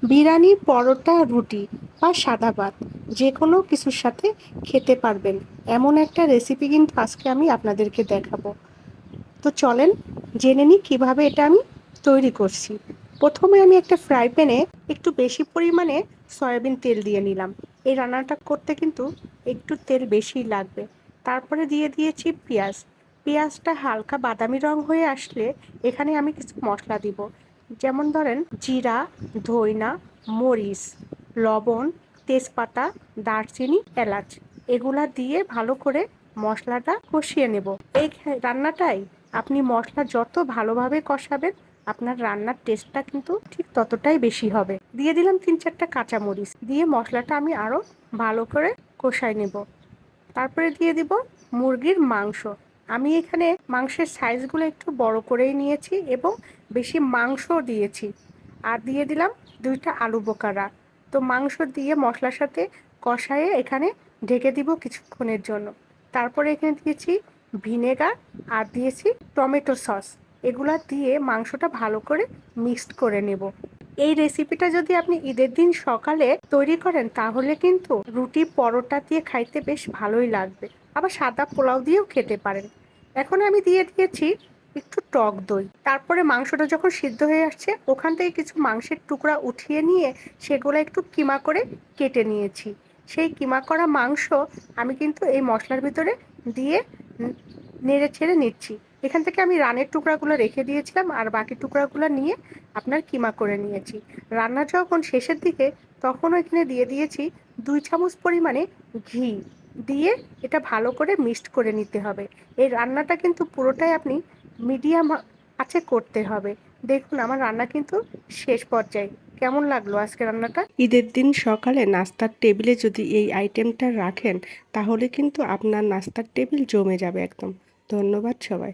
বিরিয়ানি, পরোটা, রুটি বা সাদা ভাত যে কোনো কিছুর সাথে খেতে পারবেন এমন একটা রেসিপি কিন্তু আজকে আমি আপনাদেরকে দেখাবো। তো চলেন জেনে নিই কীভাবে এটা আমি তৈরি করছি। প্রথমে আমি একটা ফ্রাই প্যানে একটু বেশি পরিমাণে সয়াবিন তেল দিয়ে নিলাম। এই রান্নাটা করতে কিন্তু একটু তেল বেশিই লাগবে। তারপরে দিয়ে দিয়েছি পেঁয়াজ। পেঁয়াজটা হালকা বাদামি রং হয়ে আসলে এখানে আমি কিছু মশলা দিব, যেমন ধরেন জিরা, ধইনা, মরিচ, লবণ, তেজপাতা, দারচিনি, এলাচ এগুলা দিয়ে ভালো করে মশলাটা কষিয়ে নেব। এই রান্নাটাই আপনি মশলা যত ভালোভাবে কষাবেন আপনার রান্নার টেস্টটা কিন্তু ঠিক ততটাই বেশি হবে। দিয়ে দিলাম 3-4টা কাঁচামরিচ, দিয়ে মশলাটা আমি আরও ভালো করে কষাই নেব। তারপরে দিয়ে দিব মুরগির মাংস। আমি এখানে মাংসের সাইজগুলো একটু বড় করেই নিয়েছি এবং বেশি মাংসও দিয়েছি। আর দিয়ে দিলাম 2টা আলু বোখারা। তো মাংস দিয়ে মশলার সাথে কষায়ে এখানে ঢেকে দিব কিছুক্ষণের জন্য। তারপরে এখানে দিয়েছি ভিনেগার আর দিয়েছি টমেটো সস। এগুলা দিয়ে মাংসটা ভালো করে মিক্সড করে নেব। এই রেসিপিটা যদি আপনি ঈদের দিন সকালে তৈরি করেন তাহলে কিন্তু রুটি, পরোটা দিয়ে খাইতে বেশ ভালোই লাগবে। আবার সাদা পোলাও দিয়েও খেতে পারেন। এখন আমি দিয়ে দিয়েছি একটু টক দই। তারপরে মাংসটা যখন সিদ্ধ হয়ে আসছে ওখান থেকে কিছু মাংসের টুকরা উঠিয়ে নিয়ে সেগুলো একটু কিমা করে কেটে নিয়েছি। সেই কিমা করা মাংস আমি কিন্তু এই মশলার ভিতরে দিয়ে নেড়ে ছেড়ে নিচ্ছি। এখান থেকে আমি রানের টুকরাগুলো রেখে দিয়েছিলাম আর বাকি টুকরাগুলো নিয়ে আপনার কিমা করে নিয়েছি। রান্না যখন শেষের দিকে তখন এখানে দিয়ে দিয়েছি 2 চামচ পরিমাণে ঘি, দিয়ে এটা ভালো করে মিক্সড করে নিতে হবে। এই রান্নাটা কিন্তু পুরোটাই আপনি মিডিয়াম আঁচে করতে হবে। দেখুন আমার রান্না কিন্তু শেষ পর্যায়ে। কেমন লাগলো আজকে রান্নাটা? ঈদের দিন সকালে নাস্তার টেবিলে যদি এই আইটেমটা রাখেন তাহলে কিন্তু আপনার নাস্তার টেবিল জমে যাবে একদম। ধন্যবাদ সবাই।